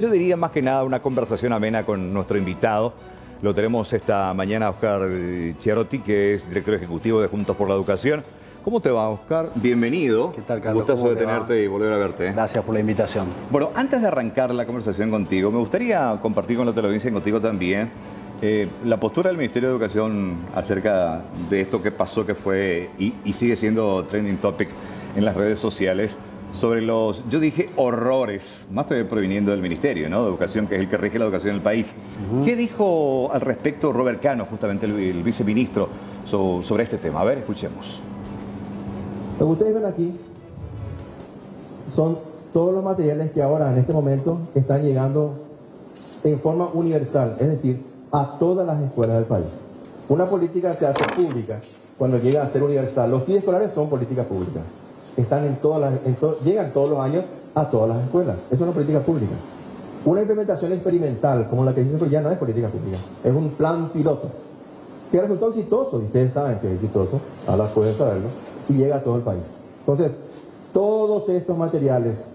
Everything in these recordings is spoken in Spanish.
Yo diría más que nada una conversación amena con nuestro invitado. Lo tenemos esta mañana a Oscar Chiarotti, que es director ejecutivo de Juntos por la Educación. ¿Cómo te va, Oscar? Bienvenido. ¿Qué tal, Carlos? Gustazo de tenerte y volver a verte. Gracias por la invitación. Bueno, antes de arrancar la conversación contigo, me gustaría compartir con la televisión y contigo también la postura del Ministerio de Educación acerca de esto que pasó, que fue y sigue siendo trending topic en las redes sociales, sobre los, yo dije, horrores, más estoy proviniendo del Ministerio, ¿no?, de Educación, que es el que rige la educación en el país. ¿Qué dijo al respecto Robert Cano, justamente el viceministro, sobre este tema? A ver, escuchemos. Lo que ustedes ven aquí son todos los materiales que ahora, en este momento, están llegando en forma universal, es decir, a todas las escuelas del país. Una política se hace pública cuando llega a ser universal. Los kits escolares son políticas públicas. Están llegan todos los años a todas las escuelas. Eso es una política pública. Una implementación experimental, como la que hicimos, ya no es política pública. Es un plan piloto que resultó exitoso, y ustedes saben que es exitoso, ahora pueden saberlo, y llega a todo el país. Entonces, todos estos materiales,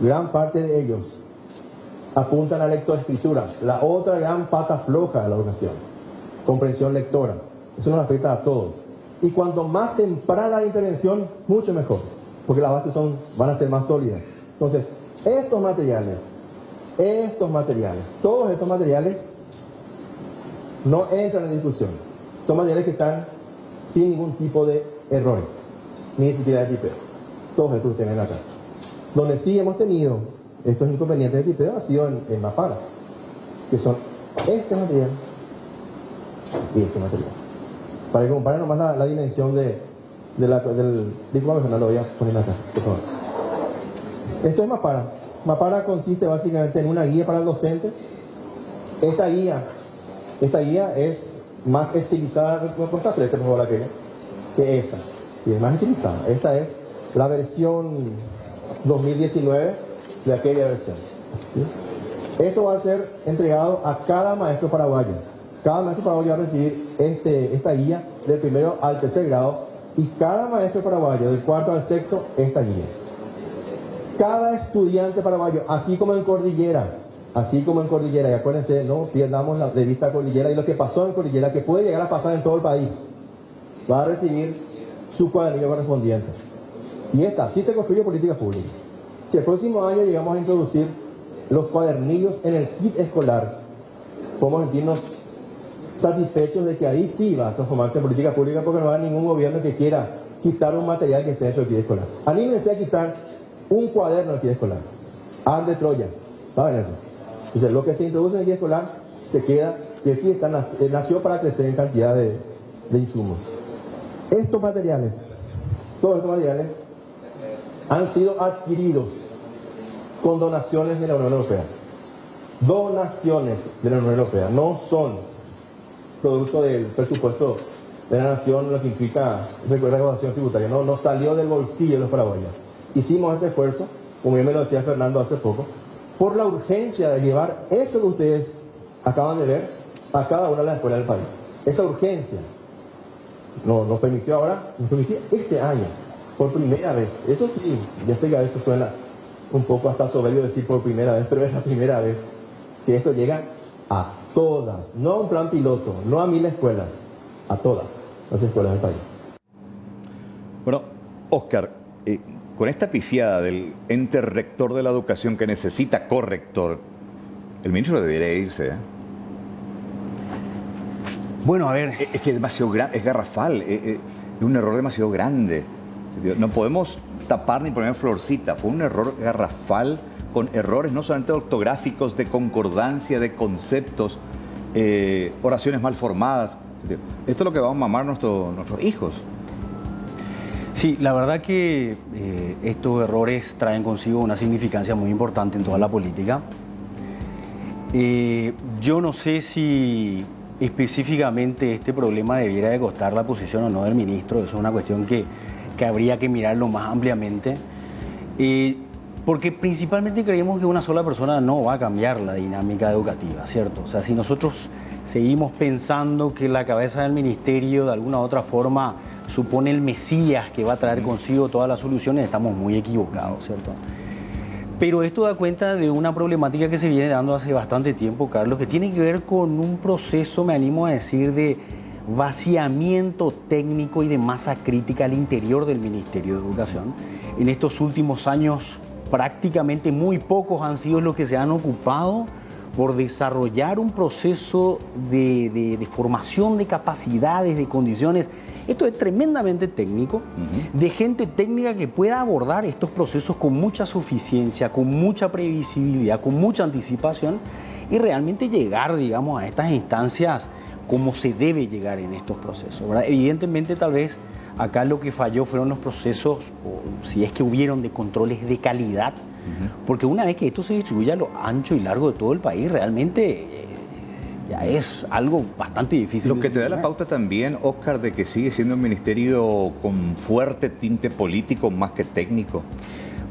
gran parte de ellos, apuntan a lectoescritura, la otra gran pata floja de la educación, comprensión lectora. Eso nos afecta a todos. Y cuanto más temprana la intervención, mucho mejor, porque las bases van a ser más sólidas. Entonces, todos estos materiales no entran en discusión. Son materiales que están sin ningún tipo de errores, ni siquiera de tipeo. Todos estos que tienen acá. Donde sí hemos tenido estos inconvenientes de tipeo ha sido en Mapara, que son este material y este material. Para que comparen nomás la dimensión del discurso, lo voy a poner acá, por favor. Esto es Mapara. Mapara consiste básicamente en una guía para el docente. Esta guía es más estilizada, ¿me contaste por favor aquella? Que esa, y es más estilizada. Esta es la versión 2019 de aquella versión. ¿Sí? Esto va a ser entregado a cada maestro paraguayo. Cada maestro paraguayo va a recibir esta guía del primero al tercer grado, y cada maestro paraguayo del cuarto al sexto esta guía. Cada estudiante paraguayo, así como en Cordillera, y acuérdense, no pierdamos de vista Cordillera y lo que pasó en Cordillera, que puede llegar a pasar en todo el país, va a recibir su cuadernillo correspondiente. Y esta sí se construye política pública. Si el próximo año llegamos a introducir los cuadernillos en el kit escolar, podemos sentirnos satisfechos de que ahí sí va a transformarse en política pública, porque no hay ningún gobierno que quiera quitar un material que esté dentro del kit escolar. Anímense a quitar un cuaderno del kit escolar. Ar de Troya, ¿saben eso? Entonces, lo que se introduce en el kit escolar se queda, y el kit nació para crecer en cantidad de insumos. Todos estos materiales han sido adquiridos con donaciones de la Unión Europea. Donaciones de la Unión Europea, no son producto del presupuesto de la nación, lo que implica recaudación tributaria, no salió del bolsillo de los paraguayos. Hicimos este esfuerzo, como bien me lo decía Fernando hace poco, por la urgencia de llevar eso que ustedes acaban de ver a cada una de las escuelas del país. Esa urgencia nos permitió este año, por primera vez, eso sí, ya sé que a veces suena un poco hasta soberbio decir por primera vez, pero es la primera vez que esto llega a todas, no a un plan piloto, no a 1000 escuelas, a todas las escuelas del país. Bueno, Oscar, con esta pifiada del ente rector de la educación que necesita corrector, el ministro debería irse, ¿eh? Bueno, a ver. Es que es demasiado grande, es garrafal, es un error demasiado grande. No podemos tapar ni poner florcita, fue un error garrafal, con errores no solamente ortográficos, de concordancia, de conceptos, oraciones mal formadas. Esto es lo que vamos a mamar nuestros hijos. Sí, la verdad que estos errores traen consigo una significancia muy importante en toda la política. Yo no sé si específicamente este problema debiera de costar la posición o no del ministro. Eso es una cuestión que habría que mirarlo más ampliamente. Porque principalmente creemos que una sola persona no va a cambiar la dinámica educativa, ¿cierto? O sea, si nosotros seguimos pensando que la cabeza del ministerio de alguna u otra forma supone el Mesías que va a traer consigo todas las soluciones, estamos muy equivocados, ¿cierto? Pero esto da cuenta de una problemática que se viene dando hace bastante tiempo, Carlos, que tiene que ver con un proceso, me animo a decir, de vaciamiento técnico y de masa crítica al interior del Ministerio de Educación. En estos últimos años, prácticamente muy pocos han sido los que se han ocupado por desarrollar un proceso de formación de capacidades, de condiciones. Esto es tremendamente técnico, de gente técnica que pueda abordar estos procesos con mucha suficiencia, con mucha previsibilidad, con mucha anticipación y realmente llegar, digamos, a estas instancias como se debe llegar en estos procesos, ¿verdad? Evidentemente, tal vez acá lo que falló fueron los procesos, o si es que hubieron, de controles de calidad, porque una vez que esto se distribuye a lo ancho y largo de todo el país, realmente ya es algo bastante difícil. Lo que te da la pauta también, Oscar, de que sigue siendo un ministerio con fuerte tinte político más que técnico.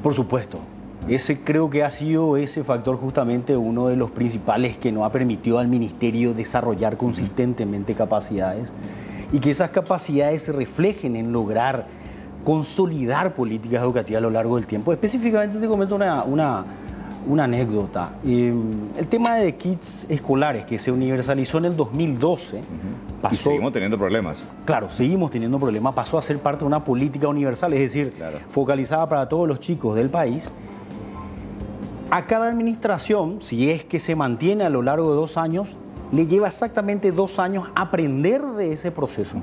Por supuesto. Ese creo que ha sido ese factor justamente uno de los principales que no ha permitido al ministerio desarrollar consistentemente capacidades y que esas capacidades se reflejen en lograr consolidar políticas educativas a lo largo del tiempo. Específicamente te comento una anécdota. El tema de kits escolares que se universalizó en el 2012 pasó... Y seguimos teniendo problemas. Claro, seguimos teniendo problemas. Pasó a ser parte de una política universal, es decir, focalizada para todos los chicos del país. A cada administración, si es que se mantiene a lo largo de 2 años, le lleva exactamente 2 años aprender de ese proceso.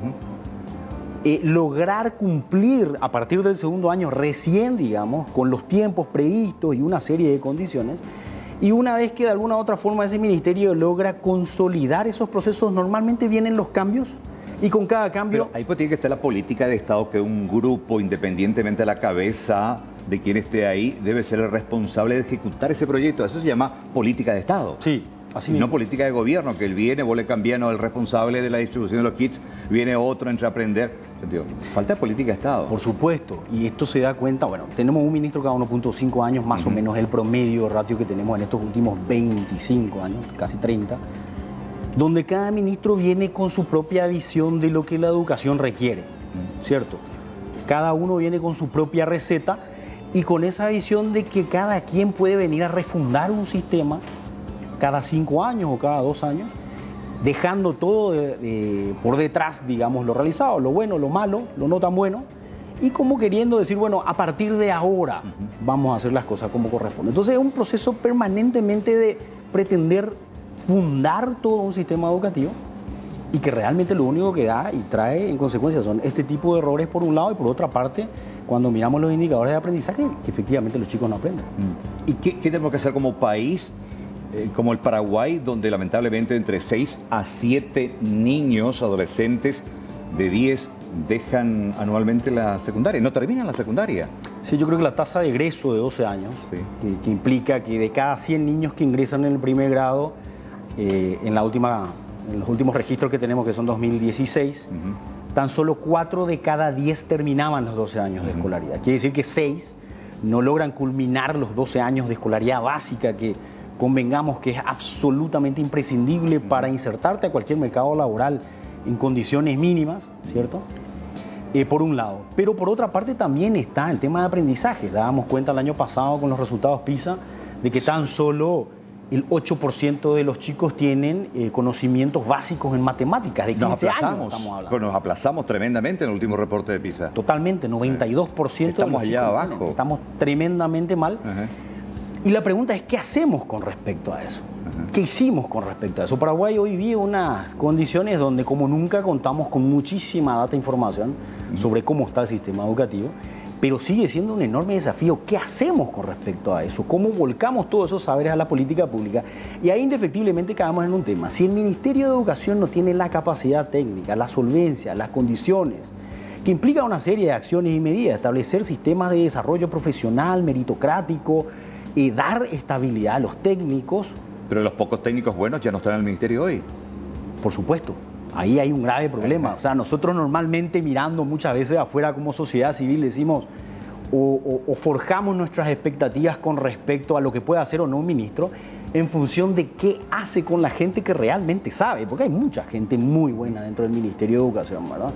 Lograr cumplir a partir del segundo año recién, digamos, con los tiempos previstos y una serie de condiciones. Y una vez que de alguna u otra forma ese ministerio logra consolidar esos procesos, normalmente vienen los cambios. Y con cada cambio... Pero ahí pues tiene que estar la política de Estado, que un grupo, independientemente de la cabeza de quien esté ahí, debe ser el responsable de ejecutar ese proyecto. Eso se llama política de Estado. Sí, así y mismo. no política de gobierno, que él viene, vos le cambias, no, el responsable de la distribución de los kits, viene otro, entra a aprender. Falta política de Estado. Por supuesto, y esto se da cuenta, bueno, tenemos un ministro cada 1.5 años, más o menos el promedio ratio que tenemos en estos últimos 25 años, casi 30, donde cada ministro viene con su propia visión de lo que la educación requiere, ¿cierto? Cada uno viene con su propia receta y con esa visión de que cada quien puede venir a refundar un sistema cada 5 años o cada 2 años, dejando todo por detrás, digamos, lo realizado, lo bueno, lo malo, lo no tan bueno, y como queriendo decir, bueno, a partir de ahora vamos a hacer las cosas como corresponde. Entonces es un proceso permanentemente de pretender fundar todo un sistema educativo y que realmente lo único que da y trae en consecuencia son este tipo de errores por un lado y por otra parte, cuando miramos los indicadores de aprendizaje, que efectivamente los chicos no aprenden. ¿Y qué tenemos que hacer como país, como el Paraguay, donde lamentablemente entre 6 a 7 niños, adolescentes de 10 dejan anualmente la secundaria, no terminan la secundaria? Sí, yo creo que la tasa de egreso de 12 años, sí, que implica que de cada 100 niños que ingresan en el primer grado, en los últimos registros que tenemos, que son 2016, tan solo 4 de cada 10 terminaban los 12 años de escolaridad. Quiere decir que 6 no logran culminar los 12 años de escolaridad básica, que convengamos que es absolutamente imprescindible para insertarte a cualquier mercado laboral en condiciones mínimas, ¿cierto? Por un lado. Pero por otra parte también está el tema de aprendizaje. Dábamos cuenta el año pasado con los resultados PISA de que tan solo el 8% de los chicos tienen conocimientos básicos en matemáticas, de 15 años estamos hablando. Pero nos aplazamos tremendamente en el último reporte de PISA. Totalmente, 92% estamos de los allá abajo. tienen. Estamos tremendamente mal. Y la pregunta es, ¿qué hacemos con respecto a eso? ¿Qué hicimos con respecto a eso? Paraguay hoy vive unas condiciones donde como nunca contamos con muchísima data e información sobre cómo está el sistema educativo, pero sigue siendo un enorme desafío. ¿Qué hacemos con respecto a eso? ¿Cómo volcamos todos esos saberes a la política pública? Y ahí indefectiblemente caemos en un tema. Si el Ministerio de Educación no tiene la capacidad técnica, la solvencia, las condiciones, que implica una serie de acciones y medidas, establecer sistemas de desarrollo profesional, meritocrático, y dar estabilidad a los técnicos. Pero los pocos técnicos buenos ya no están en el ministerio hoy. Por supuesto, ahí hay un grave problema. O sea, nosotros normalmente mirando muchas veces afuera como sociedad civil decimos o forjamos nuestras expectativas con respecto a lo que puede hacer o no un ministro en función de qué hace con la gente que realmente sabe, porque hay mucha gente muy buena dentro del Ministerio de Educación, ¿verdad?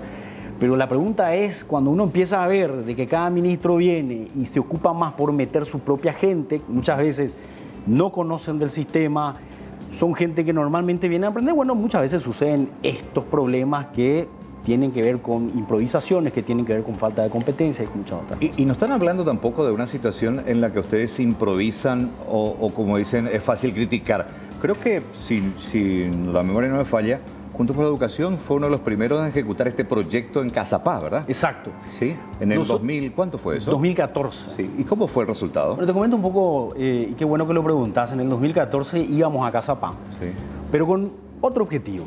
Pero la pregunta es, cuando uno empieza a ver de que cada ministro viene y se ocupa más por meter su propia gente, muchas veces no conocen del sistema, son gente que normalmente viene a aprender, bueno, muchas veces suceden estos problemas que tienen que ver con improvisaciones, que tienen que ver con falta de competencia y con muchas otras cosas. Y no están hablando tampoco de una situación en la que ustedes improvisan o como dicen, es fácil criticar. Creo que, si la memoria no me falla, Juntos por la Educación fue uno de los primeros en ejecutar este proyecto en Cazapá, ¿verdad? Exacto. Sí, en el 2000, ¿cuánto fue eso? 2014. Sí, ¿y cómo fue el resultado? Bueno, te comento un poco, y qué bueno que lo preguntas, en el 2014 íbamos a Cazapá, Sí. pero con otro objetivo.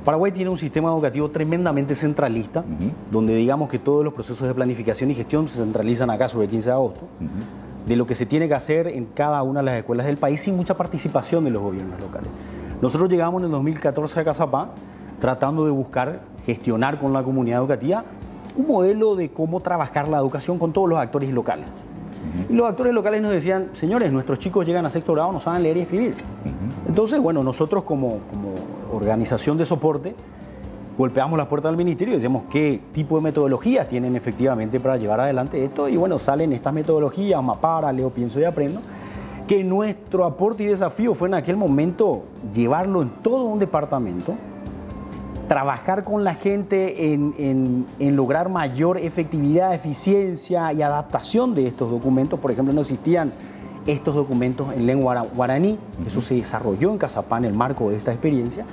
Paraguay tiene un sistema educativo tremendamente centralista, donde digamos que todos los procesos de planificación y gestión se centralizan acá sobre el 15 de agosto, de lo que se tiene que hacer en cada una de las escuelas del país sin mucha participación de los gobiernos locales. Nosotros llegamos en el 2014 a Cazapá tratando de buscar gestionar con la comunidad educativa un modelo de cómo trabajar la educación con todos los actores locales. Y los actores locales nos decían, señores, nuestros chicos llegan a sexto grado, no saben leer y escribir. Entonces, bueno, nosotros como organización de soporte golpeamos las puertas del ministerio y decíamos qué tipo de metodologías tienen efectivamente para llevar adelante esto. Y bueno, salen estas metodologías, Mapara, Leo, Pienso y Aprendo, que nuestro aporte y desafío fue en aquel momento llevarlo en todo un departamento, trabajar con la gente en lograr mayor efectividad, eficiencia y adaptación de estos documentos. Por ejemplo, no existían estos documentos en lengua guaraní, eso se desarrolló en Cazapá en el marco de esta experiencia,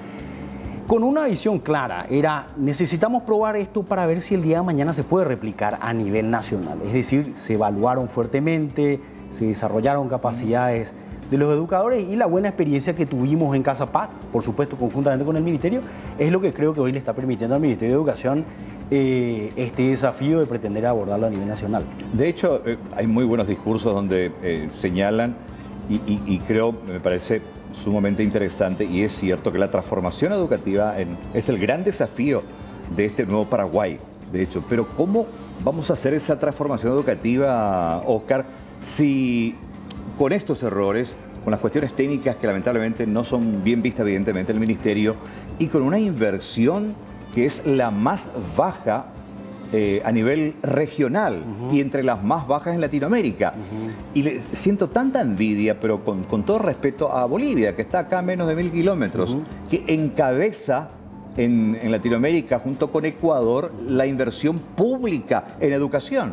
con una visión clara, era necesitamos probar esto para ver si el día de mañana se puede replicar a nivel nacional. Es decir, se evaluaron fuertemente, se desarrollaron capacidades de los educadores y la buena experiencia que tuvimos en Cazapá, por supuesto conjuntamente con el Ministerio, es lo que creo que hoy le está permitiendo al Ministerio de Educación este desafío de pretender abordarlo a nivel nacional. De hecho, hay muy buenos discursos donde señalan, y creo, me parece sumamente interesante, y es cierto que la transformación educativa es el gran desafío de este nuevo Paraguay, de hecho. Pero ¿cómo vamos a hacer esa transformación educativa, Oscar, si con estos errores, con las cuestiones técnicas que lamentablemente no son bien vistas evidentemente en el Ministerio, y con una inversión que es la más baja a nivel regional y entre las más bajas en Latinoamérica? Y siento tanta envidia, pero con todo respeto a Bolivia, que está acá a menos de 1000 kilómetros, que encabeza en Latinoamérica junto con Ecuador la inversión pública en educación.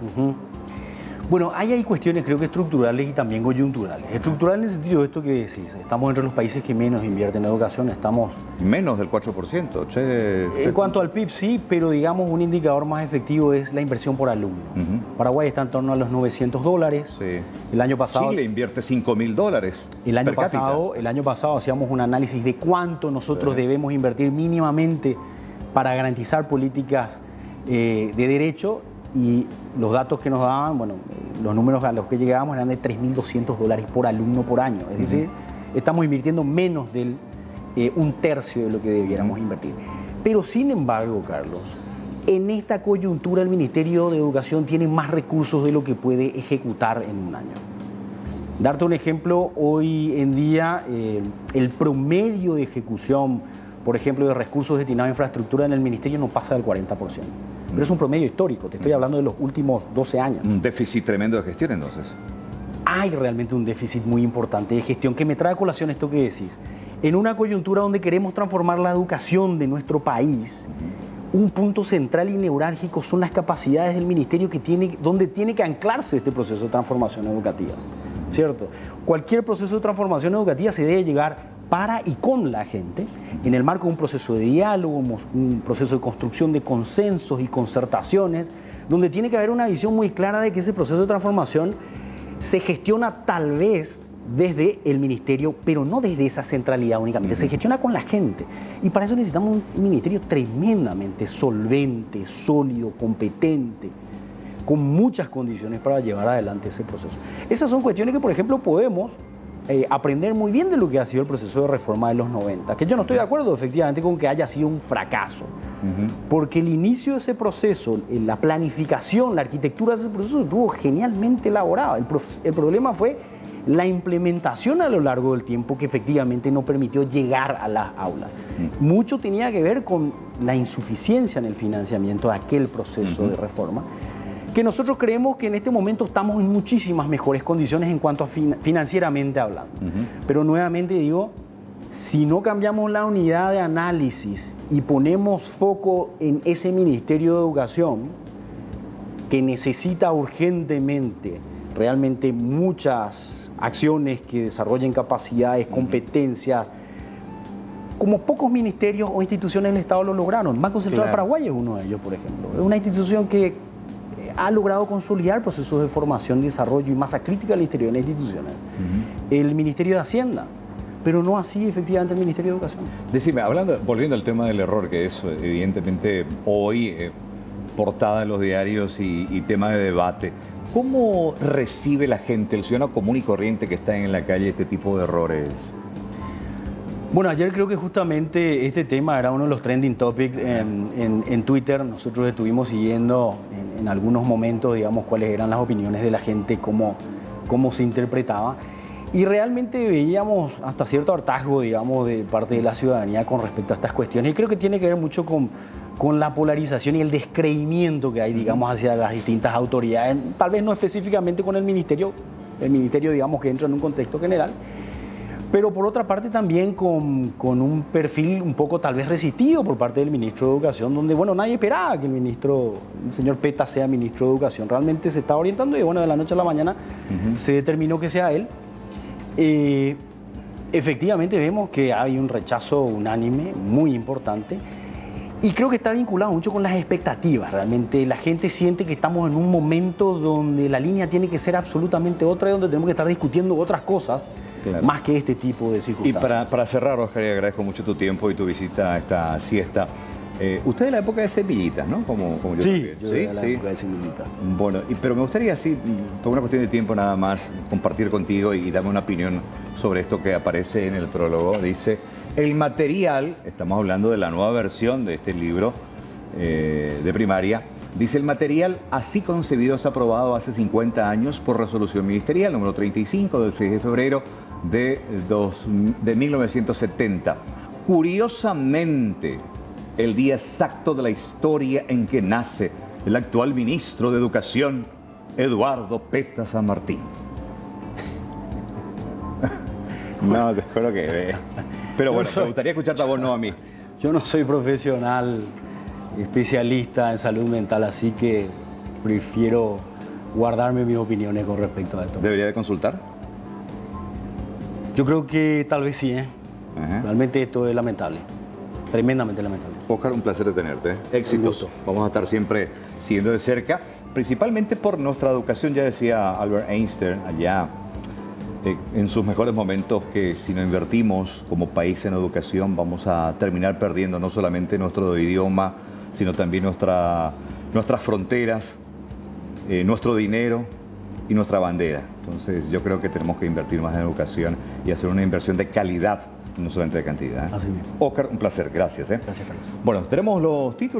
Bueno, ahí hay cuestiones creo que estructurales y también coyunturales. Estructural en el sentido de esto que decís, estamos entre los países que menos invierten en educación, estamos... Menos del 4%. En cuanto al PIB sí, pero digamos un indicador más efectivo es la inversión por alumno. Paraguay está en torno a los $900. Sí. El año pasado... Chile invierte $5000 el año pasado hacíamos un análisis de cuánto nosotros debemos invertir mínimamente para garantizar políticas de derecho. Y los datos que nos daban, bueno, los números a los que llegábamos eran de $3200 por alumno por año. Es decir, estamos invirtiendo menos del 1/3 de lo que debiéramos invertir. Pero sin embargo, Carlos, en esta coyuntura el Ministerio de Educación tiene más recursos de lo que puede ejecutar en un año. Darte un ejemplo, hoy en día el promedio de ejecución, por ejemplo, de recursos destinados a infraestructura en el Ministerio no pasa del 40%. Pero es un promedio histórico, te estoy hablando de los últimos 12 años. Un déficit tremendo de gestión, entonces. Hay realmente un déficit muy importante de gestión que me trae a colación esto que decís. En una coyuntura donde queremos transformar la educación de nuestro país, un punto central y neurálgico son las capacidades del Ministerio donde tiene que anclarse este proceso de transformación educativa, ¿cierto? Cualquier proceso de transformación educativa se debe llegar para y con la gente, en el marco de un proceso de diálogo, un proceso de construcción de consensos y concertaciones, donde tiene que haber una visión muy clara de que ese proceso de transformación se gestiona tal vez desde el ministerio, pero no desde esa centralidad únicamente, se gestiona con la gente. Y para eso necesitamos un ministerio tremendamente solvente, sólido, competente, con muchas condiciones para llevar adelante ese proceso. Esas son cuestiones que, por ejemplo, podemos aprender muy bien de lo que ha sido el proceso de reforma de los 90, que yo no estoy de acuerdo efectivamente con que haya sido un fracaso, porque el inicio de ese proceso, la planificación, la arquitectura de ese proceso estuvo genialmente elaborada. El problema fue la implementación a lo largo del tiempo que efectivamente no permitió llegar a las aulas. Mucho tenía que ver con la insuficiencia en el financiamiento de aquel proceso de reforma, que nosotros creemos que en este momento estamos en muchísimas mejores condiciones en cuanto a financieramente hablando. Pero nuevamente digo, si no cambiamos la unidad de análisis y ponemos foco en ese Ministerio de Educación, que necesita urgentemente realmente muchas acciones que desarrollen capacidades, competencias, como pocos ministerios o instituciones del Estado lo lograron. El Banco Central Paraguay es uno de ellos, por ejemplo. Es una institución que ha logrado consolidar procesos de formación, desarrollo y masa crítica al interior de las instituciones. El Ministerio de Hacienda, pero no así efectivamente el Ministerio de Educación. Decime, volviendo al tema del error, que es evidentemente hoy portada en los diarios y tema de debate, ¿cómo recibe la gente, el ciudadano común y corriente que está en la calle, este tipo de errores? Bueno, ayer creo que justamente este tema era uno de los trending topics en Twitter. Nosotros estuvimos siguiendo en algunos momentos, digamos, cuáles eran las opiniones de la gente, cómo se interpretaba. Y realmente veíamos hasta cierto hartazgo, digamos, de parte de la ciudadanía con respecto a estas cuestiones. Y creo que tiene que ver mucho con la polarización y el descreimiento que hay, digamos, hacia las distintas autoridades. Tal vez no específicamente con el ministerio, digamos, que entra en un contexto general. Pero por otra parte también con un perfil un poco tal vez resistido por parte del ministro de Educación, donde, bueno, nadie esperaba que el señor Peta sea ministro de Educación. Realmente se está orientando y, bueno, de la noche a la mañana se determinó que sea él. Efectivamente vemos que hay un rechazo unánime muy importante y creo que está vinculado mucho con las expectativas. Realmente la gente siente que estamos en un momento donde la línea tiene que ser absolutamente otra y donde tenemos que estar discutiendo otras cosas. Claro. Más que este tipo de circunstancias. Y para cerrar, Oscar, y agradezco mucho tu tiempo y tu visita a esta siesta. Usted es de la época de Semillitas, ¿no? Como yo sí, yo de la época de Semillitas. Bueno, pero me gustaría, sí, por una cuestión de tiempo nada más, compartir contigo y darme una opinión sobre esto que aparece en el prólogo. Dice, el material, estamos hablando de la nueva versión de este libro de primaria, dice, el material así concebido es aprobado hace 50 años por resolución ministerial número 35 del 6 de febrero de 1970. Curiosamente, el día exacto de la historia en que nace el actual ministro de Educación, Eduardo Peta San Martín. No, te juro que... Pero bueno, me gustaría escucharte a vos, no a mí. Yo no soy profesional especialista en salud mental, así que prefiero guardarme mis opiniones con respecto a esto. ¿Debería de consultar? Yo creo que tal vez sí, Realmente esto es lamentable, tremendamente lamentable. Oscar, un placer de tenerte. Éxitos. Vamos a estar siempre siguiendo de cerca, principalmente por nuestra educación. Ya decía Albert Einstein allá en sus mejores momentos que si no invertimos como país en educación vamos a terminar perdiendo no solamente nuestro idioma, sino también nuestras fronteras, nuestro dinero y nuestra bandera. Entonces yo creo que tenemos que invertir más en educación y hacer una inversión de calidad, no solamente de cantidad. Así mismo. Oscar, un placer. Gracias. Gracias, Carlos. Bueno, tenemos los títulos.